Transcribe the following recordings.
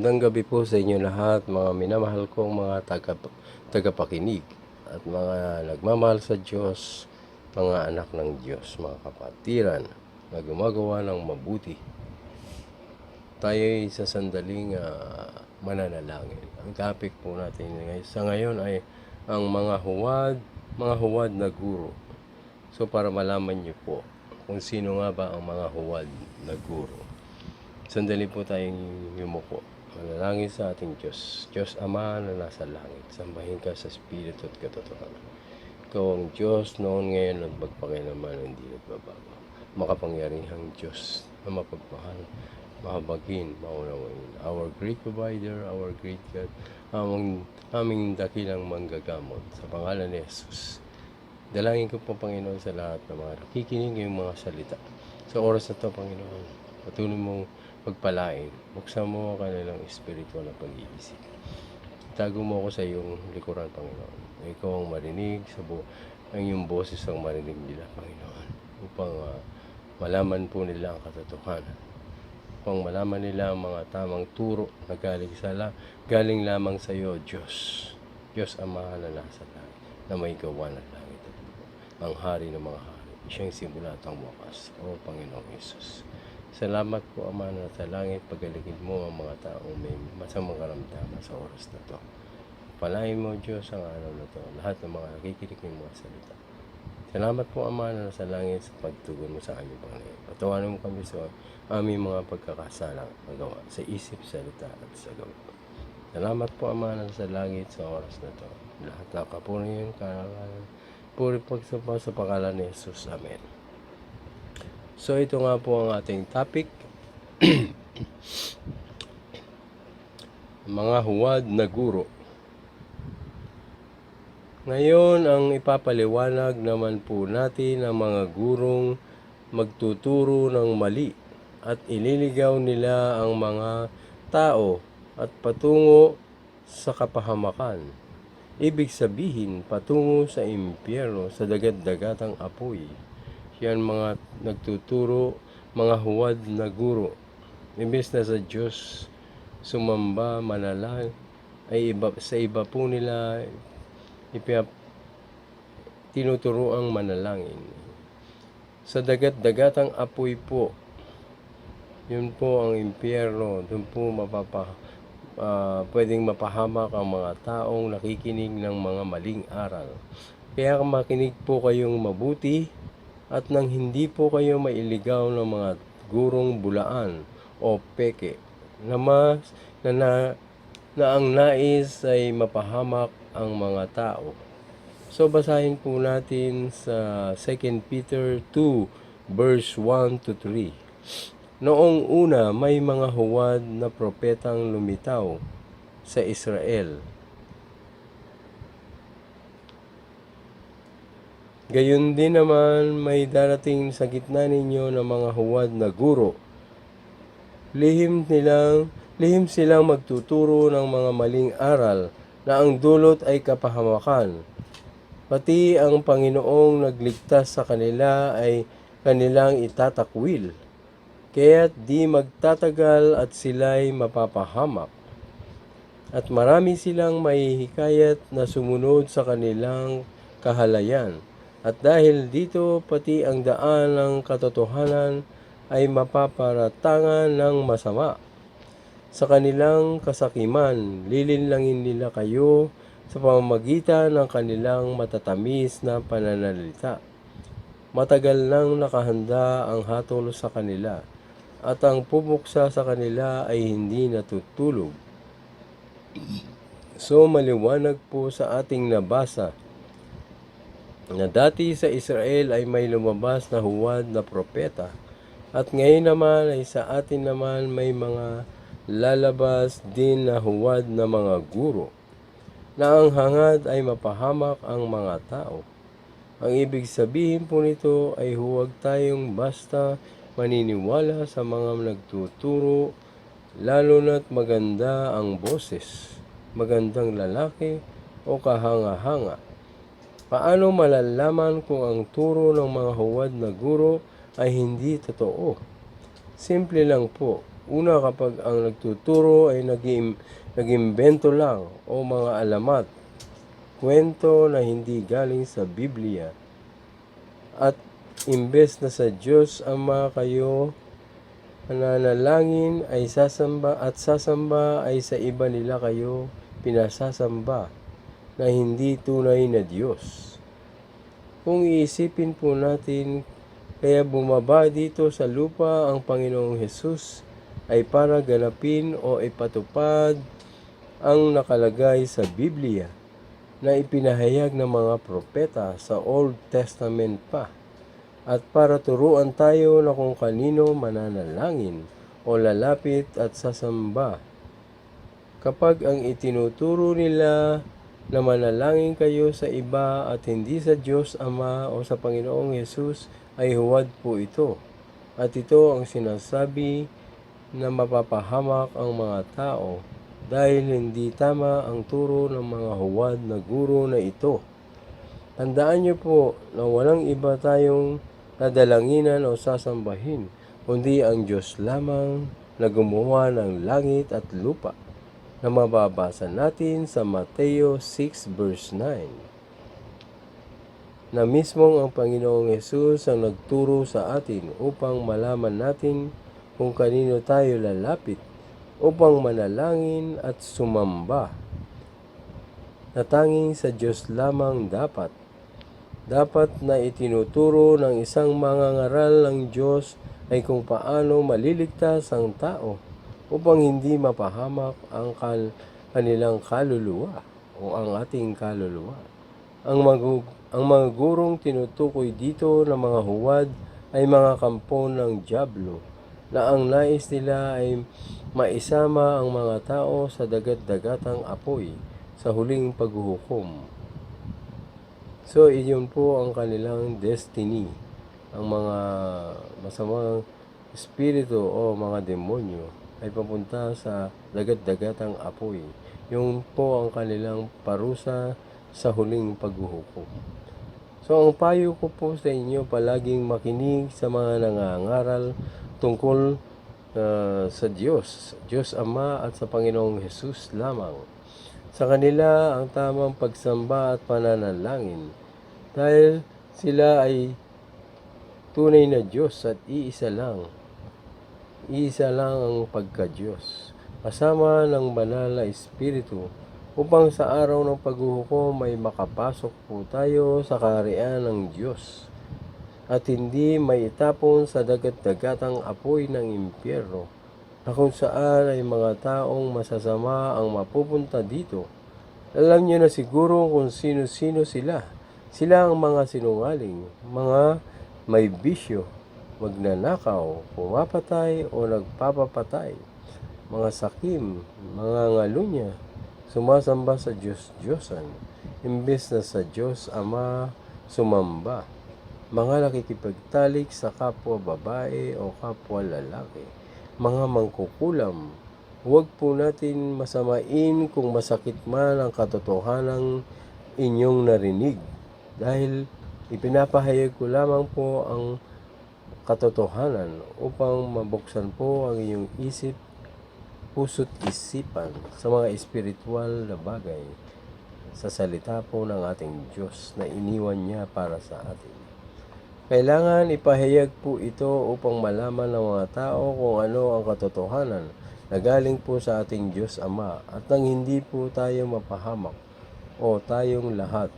Magandang gabi po sa inyo lahat, mga minamahal kong mga tagapakinig at mga nagmamahal sa Diyos, mga anak ng Diyos, mga kapatiran na gumagawa ng mabuti. Tayo'y sa sandaling mananalangin. Ang topic po natin sa ngayon ay ang mga huwad na guro. So para malaman niyo po kung sino nga ba ang mga huwad na guro. Sandali po tayong yumuko. Manalangin sa ating Diyos. Diyos Ama na nasa langit, sambahin ka sa Espiritu at katotohanan. Ikaw ang Diyos noon, ngayon at magpakailanman, hindi nagbabago. Makapangyarihang Diyos na mapagmahal, mahabagin, maunawain. Our great provider, our great God, aming dakilang manggagamot. Sa pangalan ni Jesus. Dalangin ko po, Panginoon, sa lahat ng mga nakikinig yung mga salita. Sa oras na ito, Panginoon, patuloy mong pagpalain. Buksan mo ang kanilang espiritual na pag-iisip. Itago mo ako sa iyong likuran, Panginoon. Ikaw ang marinig ang iyong boses ang marinig nila, Panginoon. Upang malaman po nila ang katotohanan. Upang malaman nila ang mga tamang turo na galing lamang sa iyo, Diyos. Diyos Ama na nasa langit, na may gawa ng langit at lupa. Ang hari ng mga hari. Siyang simula at ang wakas. O Panginoong Yesus. Salamat po, Ama, na sa langit, pagaligid mo ang mga taong may masamang karamdaman sa oras na ito. Palain mo, Diyos, ang araw na ito, lahat ng mga nakikinig ng mga salita. Salamat po, Ama, na sa langit, sa pagtugon mo sa aming Panginoon. Patawanan mo kami sa aming mga pagkakasalang magawa sa isip, salita at sa gawa. Salamat po, Ama, na sa langit, sa oras na ito. Lahat ng kapurihan, karangalan, puri pagsamba sa pangalan ni Jesus. Amen. So ito nga po ang ating topic. Mga huwad na guro. Ngayon ang ipapaliwanag naman po natin ang mga gurong magtuturo ng mali at ililigaw nila ang mga tao at patungo sa kapahamakan. Ibig sabihin patungo sa impyerno, sa dagat-dagatang apoy. Yan mga nagtuturo, mga huwad na guro. Imbes na sa Diyos sumamba, manalangin, ay sa iba po nila tinuturo ang manalangin. Sa dagat-dagatang apoy po, yun po ang impyerno. Doon po pwedeng mapahamak ang mga taong nakikinig ng mga maling aral. Kaya makinig po kayong mabuti, at nang hindi po kayo mailigaw ng mga gurong bulaan o peke na ang nais ay mapahamak ang mga tao. So basahin po natin sa 2 Peter 2 verse 1 to 3. Noong una may mga huwad na propetang lumitaw sa Israel. Gayon din naman may darating sa gitna ninyo ng mga huwad na guro. Lihim silang magtuturo ng mga maling aral na ang dulot ay kapahamakan. Pati ang Panginoong nagligtas sa kanila ay kanilang itatakwil. Kaya't di magtatagal at sila'y mapapahamak. At marami silang mahihikayat na sumunod sa kanilang kahalayan. At dahil dito, pati ang daan ng katotohanan ay mapaparatangan ng masama. Sa kanilang kasakiman, lilinlangin nila kayo sa pamamagitan ng kanilang matatamis na pananalita. Matagal nang nakahanda ang hatol sa kanila, at ang pupuksa sa kanila ay hindi natutulog. So maliwanag po sa ating nabasa na dati sa Israel ay may lumabas na huwad na propeta, at ngayon naman ay sa atin naman may mga lalabas din na huwad na mga guro, na ang hangad ay mapahamak ang mga tao. Ang ibig sabihin po nito ay huwag tayong basta maniniwala sa mga nagtuturo, lalo na't maganda ang boses, magandang lalaki o kahanga-hanga. Paano malalaman kung ang turo ng mga huwad na guro ay hindi totoo? Simple lang po. Una, kapag ang nagtuturo ay nag-imbento lang o mga alamat, kwento na hindi galing sa Biblia, at imbes na sa Diyos Ama kayo nananalangin ay sasamba ay sa iba nila kayo pinasasamba na hindi tunay na Diyos. Kung iisipin po natin, kaya bumaba dito sa lupa ang Panginoong Hesus ay para ganapin o ipatupad ang nakalagay sa Biblia na ipinahayag ng mga propeta sa Old Testament pa, at para turuan tayo na kung kanino mananalangin o lalapit at sasamba. Kapag ang itinuturo nila na manalangin kayo sa iba at hindi sa Diyos Ama o sa Panginoong Hesus, ay huwad po ito. At ito ang sinasabi na mapapahamak ang mga tao dahil hindi tama ang turo ng mga huwad na guro na ito. Tandaan niyo po na walang iba tayong nadalanginan o sasambahin, kundi ang Diyos lamang na gumawa ng langit at lupa, na mababasa natin sa Mateo 6 verse 9. Na mismong ang Panginoong Hesus ang nagturo sa atin upang malaman natin kung kanino tayo lalapit upang manalangin at sumamba, na tanging sa Diyos lamang dapat. Dapat na itinuturo ng isang mangangaral ng Diyos ay kung paano maliligtas ang tao upang hindi mapahamak ang kanilang kaluluwa o ang ating kaluluwa. Ang mga gurong tinutukoy dito ng mga huwad ay mga kampo ng dyablo, na ang nais nila ay maisama ang mga tao sa dagat-dagatang apoy sa huling paghuhukom. So, iyon po ang kanilang destiny. Ang mga masamang espiritu o mga demonyo ay papunta sa dagat-dagatang apoy. Yung po ang kanilang parusa sa huling paghuhukom. So, ang payo ko po sa inyo, palaging makinig sa mga nangangaral tungkol sa Diyos Ama at sa Panginoong Hesus lamang. Sa kanila ang tamang pagsamba at pananalangin, dahil sila ay tunay na Diyos at iisa lang ang pagka-Diyos, kasama ng banal na Espiritu, upang sa araw ng paghuhukom ay makapasok po tayo sa kaharian ng Diyos at hindi may itapon sa dagat-dagatang apoy ng impyerno, na kung saan ay mga taong masasama ang mapupunta dito. Alam niyo na siguro kung sino-sino sila. Sila ang mga sinungaling, mga may bisyo, magnanakaw, pumapatay o nagpapapatay, mga sakim, mga ngalunya, sumasamba sa Diyos-Diyosan, imbes na sa Diyos Ama sumamba, mga nakikipagtalik sa kapwa babae o kapwa lalaki, mga mangkukulam. Huwag po natin masamain kung masakit man ang katotohanang inyong narinig, dahil ipinapahayag ko lamang po ang katotohanan upang mabuksan po ang inyong isip, puso't isipan sa mga espiritual na bagay sa salita po ng ating Diyos na iniwan niya para sa atin. Kailangan ipahayag po ito upang malaman ng mga tao kung ano ang katotohanan na galing po sa ating Diyos Ama, at nang hindi po tayo mapahamak o tayong lahat.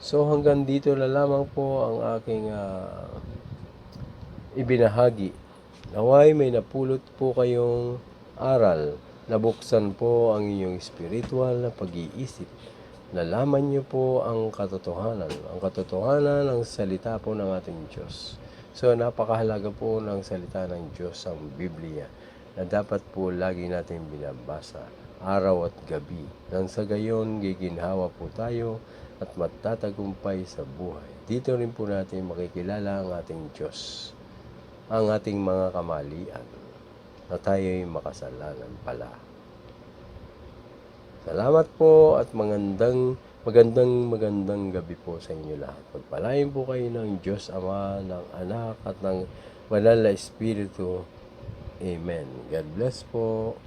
So hanggang dito na lamang po ang aking ibinahagi. Naway may napulot po kayong aral, nabuksan po ang inyong spiritual na pag-iisip. Nalaman niyo po ang katotohanan ng salita po ng ating Diyos. So napakahalaga po ng salita ng Diyos ang Biblia, na dapat po lagi natin binabasa araw at gabi, nang sa gayon giginhawa po tayo at matatagumpay sa buhay. Dito rin po natin makikilala ang ating Diyos, ang ating mga kamalian, na tayo'y makasalanan pala. Salamat po at magandang gabi po sa inyo lahat. Pagpalain po kayo ng Diyos Ama, ng Anak at ng Banal na Espiritu. Amen. God bless po.